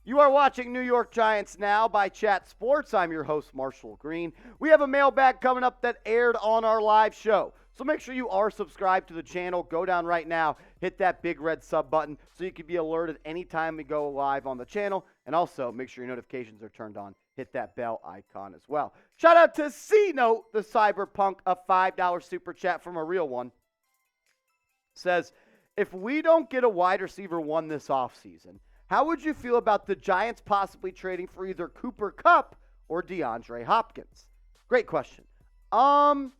You are watching New York Giants Now by Chat Sports. I'm your host, Marshall Green. We have a mailbag coming up that aired on our live show. So make sure you are subscribed to the channel. Go down right now, hit that big red sub button so you can be alerted anytime we go live on the channel. And also make sure your notifications are turned on. Hit that bell icon as well. Shout out to C-Note, the Cyberpunk, a $5 super chat from a real one. Says, if we don't get a wide receiver one this offseason, how would you feel about the Giants possibly trading for either Cooper Kupp or DeAndre Hopkins? Great question. I'm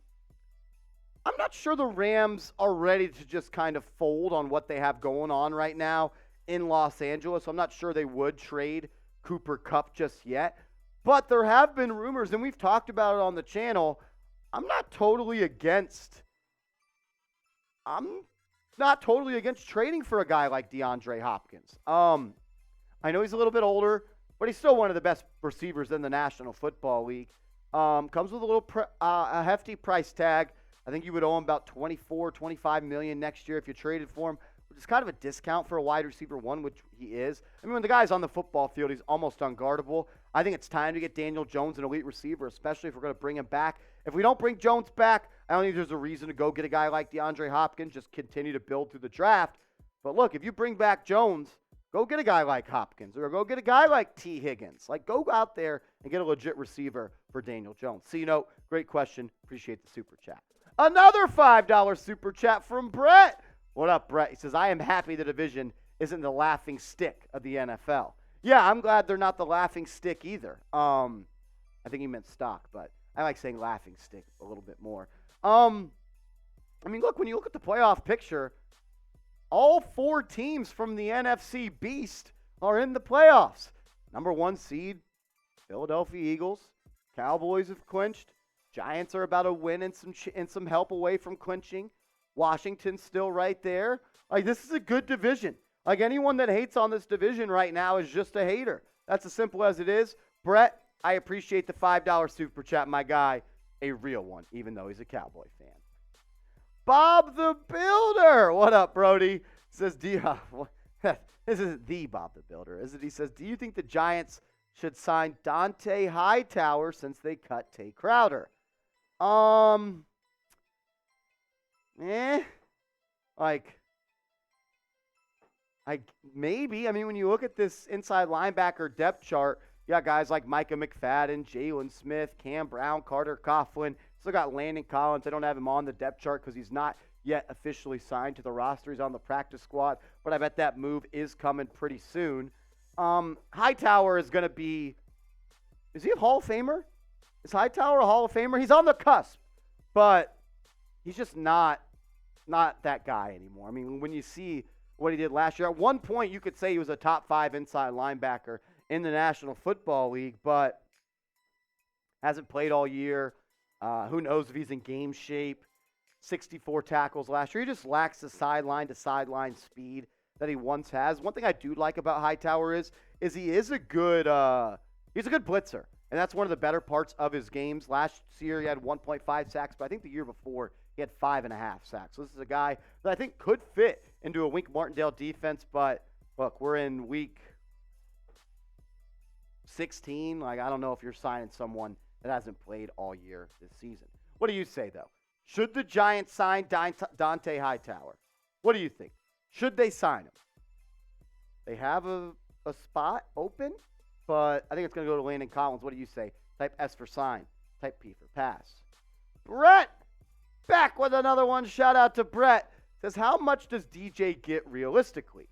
not sure the Rams are ready to just kind of fold on what they have going on right now in Los Angeles. I'm not sure they would trade Cooper Kupp just yet. But there have been rumors, and we've talked about it on the channel. I'm not totally against trading for a guy like DeAndre Hopkins. I know he's a little bit older, but he's still one of the best receivers in the National Football League. Comes with a hefty price tag. I think you would owe him about $24-25 million next year if you traded for him, which is kind of a discount for a wide receiver one, which he is. I mean, when the guy's on the football field, he's almost unguardable. I think it's time to get Daniel Jones an elite receiver, especially if we're going to bring him back. If we don't bring Jones back, I don't think there's a reason to go get a guy like DeAndre Hopkins, just continue to build through the draft. But look, if you bring back Jones, go get a guy like Hopkins or go get a guy like T. Higgins. Like, go out there and get a legit receiver for Daniel Jones. C-Note, great question. Appreciate the super chat. Another $5 super chat from Brett. What up, Brett? He says, I am happy the division isn't the laughing stick of the NFL. Yeah, I'm glad they're not the laughing stick either. I think he meant stock, but I like saying laughing stick a little bit more. I mean, look, when you look at the playoff picture, all four teams from the NFC Beast are in the playoffs. Number one seed, Philadelphia Eagles. Cowboys have clinched. Giants are about a win and some help away from clinching. Washington's still right there. Like, this is a good division. Like, anyone that hates on this division right now is just a hater. That's as simple as it is. Brett, I appreciate the $5 super chat, my guy. A real one, even though he's a Cowboy fan. Bob the Builder. What up, Brody? Says, this isn't the Bob the Builder, is it? He says, do you think the Giants should sign Dont'a Hightower since they cut Tae Crowder? Maybe. I mean, when you look at this inside linebacker depth chart, you got guys like Micah McFadden, Jalen Smith, Cam Brown, Carter Coughlin. Still got Landon Collins. I don't have him on the depth chart because he's not yet officially signed to the roster. He's on the practice squad, but I bet that move is coming pretty soon. Hightower is going to be – is he a Hall of Famer? Is Hightower a Hall of Famer? He's on the cusp, but he's just not that guy anymore. I mean, when you see what he did last year, at one point you could say he was a top 5 inside linebacker in the National Football League, but hasn't played all year. Who knows if he's in game shape. 64 tackles last year. He just lacks the sideline-to-sideline speed that he once has. One thing I do like about Hightower is he is a good blitzer, and that's one of the better parts of his games. Last year he had 1.5 sacks, but I think the year before he had 5.5 sacks. So this is a guy that I think could fit into a Wink Martindale defense, but look, we're in week 16. Like, I don't know if you're signing someone that hasn't played all year this season. What do you say, though? Should the Giants sign Dont'a Hightower? What do you think? Should they sign him? They have a spot open, but I think it's going to go to Landon Collins. What do you say? Type S for sign. Type P for pass. Brett, back with another one. Shout out to Brett. Says, how much does DJ get realistically?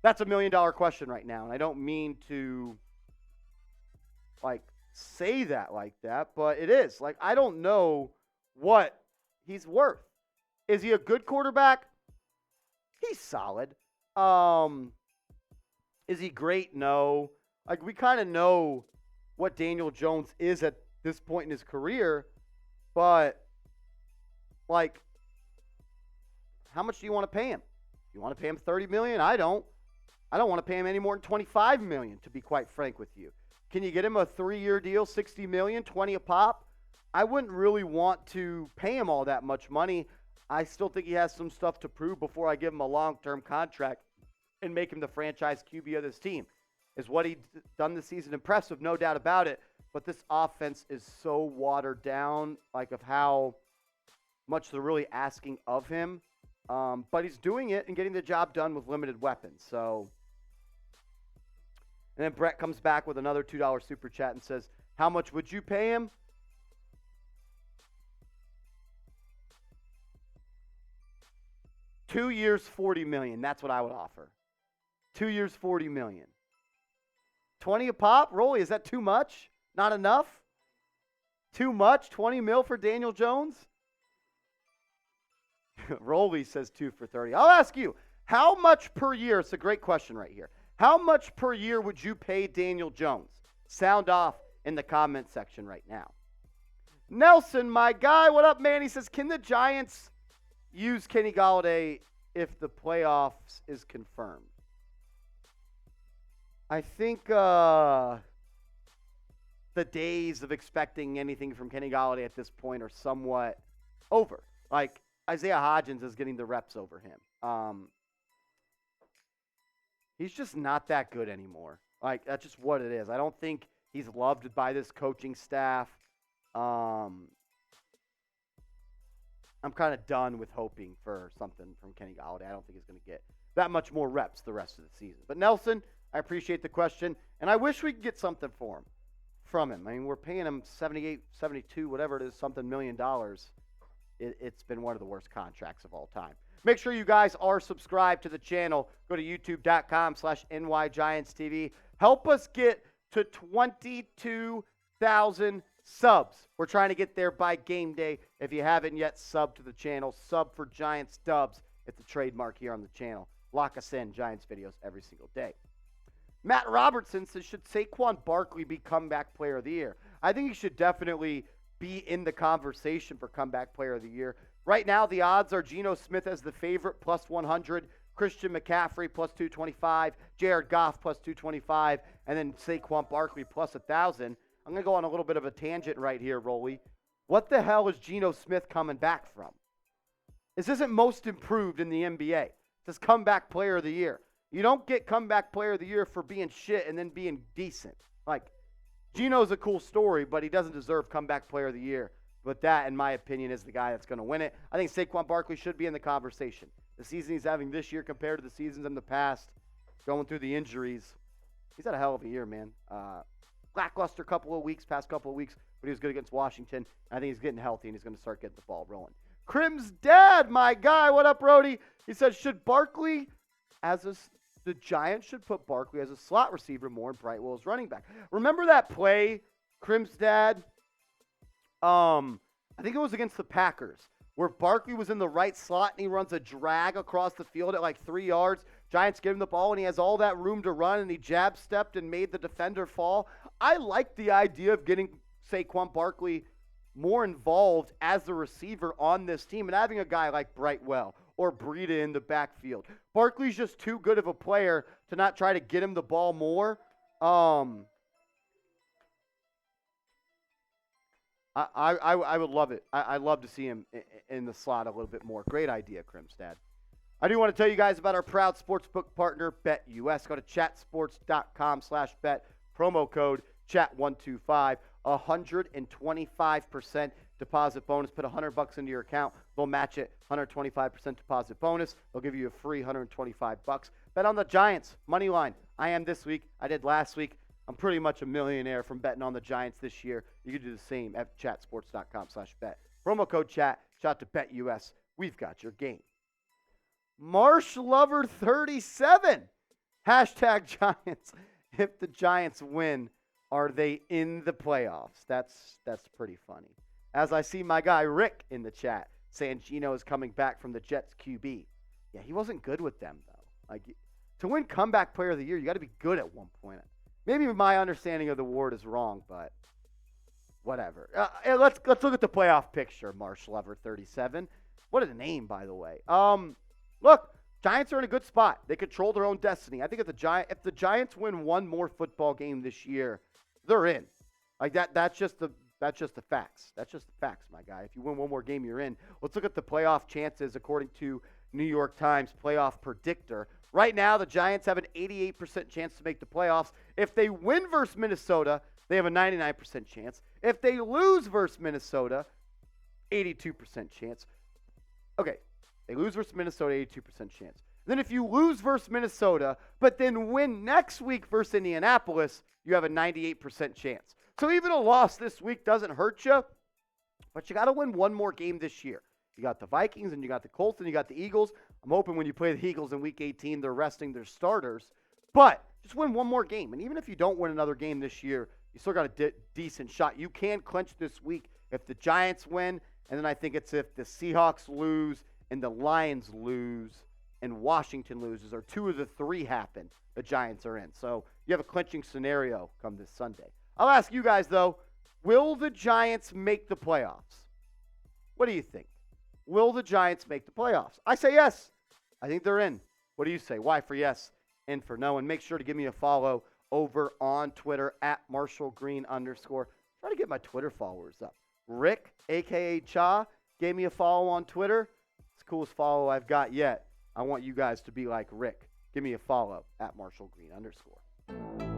That's $1 million question right now, and I don't mean to, say that like that, but it is. I don't know what he's worth. Is he a good quarterback? He's solid. Is he great? No. We kind of know what Daniel Jones is at this point in his career, but, how much do you want to pay him? You want to pay him $30 million? I don't want to pay him any more than $25 million, to be quite frank with you. Can you get him a 3-year deal, $60 million, $20 a pop? I wouldn't really want to pay him all that much money. I still think he has some stuff to prove before I give him a long-term contract and make him the franchise QB of this team. Is what he's done this season impressive, no doubt about it. But this offense is so watered down, like of how much they're really asking of him. But he's doing it and getting the job done with limited weapons. So, and then Brett comes back with another $2 super chat and says, how much would you pay him? $2 years, $40 million. That's what I would offer. 2 years, $40 million. 20 a pop? Rolly, is that too much? Not enough? Too much? 20 mil for Daniel Jones? Rolly says 2 for 30. I'll ask you, how much per year? It's a great question right here. How much per year would you pay Daniel Jones? Sound off in the comment section right now. Nelson, my guy, what up, man? He says, can the Giants use Kenny Golladay if the playoffs is confirmed? I think the days of expecting anything from Kenny Golladay at this point are somewhat over. Like, Isaiah Hodgins is getting the reps over him. He's just not that good anymore. Like, that's just what it is. I don't think he's loved by this coaching staff. I'm kind of done with hoping for something from Kenny Golladay. I don't think he's going to get that much more reps the rest of the season. But Nelson, I appreciate the question, and I wish we could get something from him. I mean, we're paying him 78, 72, whatever it is, something $1 million. It's been one of the worst contracts of all time. Make sure you guys are subscribed to the channel. Go to youtube.com/NYGiantsTV. Help us get to 22,000 subs. We're trying to get there by game day. If you haven't yet subbed to the channel, sub for Giants Dubs. It's a trademark here on the channel. Lock us in, Giants videos every single day. Matt Robertson says, should Saquon Barkley be comeback player of the year? I think he should definitely be in the conversation for comeback player of the year. Right now, the odds are Geno Smith as the favorite, plus 100, Christian McCaffrey, plus 225, Jared Goff, plus 225, and then Saquon Barkley, plus 1,000. I'm going to go on a little bit of a tangent right here, Rolly. What the hell is Geno Smith coming back from? This isn't most improved in the NBA. This is comeback player of the year. You don't get comeback player of the year for being shit and then being decent. Like, Geno's a cool story, but he doesn't deserve comeback player of the year. But that, in my opinion, is the guy that's going to win it. I think Saquon Barkley should be in the conversation. The season he's having this year compared to the seasons in the past, going through the injuries, he's had a hell of a year, man. Lackluster past couple of weeks, but he was good against Washington. I think he's getting healthy, and he's going to start getting the ball rolling. Crim's dad, my guy. What up, Brody? He said, the Giants should put Barkley as a slot receiver more and Brightwell as running back. Remember that play, Crim's dad? I think it was against the Packers, where Barkley was in the right slot and he runs a drag across the field at like 3 yards. Giants give him the ball and he has all that room to run and he jab stepped and made the defender fall. I like the idea of getting Saquon Barkley more involved as the receiver on this team and having a guy like Brightwell or Breida in the backfield. Barkley's just too good of a player to not try to get him the ball more. I would love it. I'd love to see him in the slot a little bit more. Great idea, Crimstad. I do want to tell you guys about our proud sportsbook partner, BetUS. Go to chatsports.com/bet. Promo code chat125. 125% deposit bonus. Put $100 into your account. They'll match it. 125% deposit bonus. They'll give you a free $125. Bet on the Giants. Money line. I am this week. I did last week. I'm pretty much a millionaire from betting on the Giants this year. You can do the same at chatsports.com/bet. Promo code chat. Shout out to BetUS. We've got your game. Marsh Lover 37. Hashtag Giants. If the Giants win, are they in the playoffs? That's pretty funny. As I see my guy Rick in the chat saying Geno is coming back from the Jets QB. Yeah, he wasn't good with them, though. Like, to win comeback player of the year, you got to be good at one point. Maybe my understanding of the award is wrong, but whatever. Let's look at the playoff picture, Marsh Lover 37. What a name, by the way. Look, Giants are in a good spot. They control their own destiny. I think if the Giants win one more football game this year, they're in. Like that's just the That's just the facts. That's just the facts, my guy. If you win one more game, you're in. Let's look at the playoff chances according to New York Times Playoff Predictor. Right now, the Giants have an 88% chance to make the playoffs. If they win versus Minnesota, they have a 99% chance. If they lose versus Minnesota, 82% chance. Okay, they lose versus Minnesota, 82% chance. Then if you lose versus Minnesota, but then win next week versus Indianapolis, you have a 98% chance. So even a loss this week doesn't hurt you, but you got to win one more game this year. You got the Vikings, and you got the Colts, and you got the Eagles. I'm hoping when you play the Eagles in Week 18, they're resting their starters. But just win one more game. And even if you don't win another game this year, you still got a decent shot. You can clinch this week if the Giants win, and then I think it's if the Seahawks lose and the Lions lose and Washington loses, or two of the three happen, the Giants are in. So you have a clinching scenario come this Sunday. I'll ask you guys, though, will the Giants make the playoffs? What do you think? Will the Giants make the playoffs? I say yes. I think they're in. What do you say? Why for yes and for no? And make sure to give me a follow over on Twitter at @MarshallGreen_. Try to get my Twitter followers up. Rick, a.k.a. Cha, gave me a follow on Twitter. It's the coolest follow I've got yet. I want you guys to be like Rick. Give me a follow at @MarshallGreen_.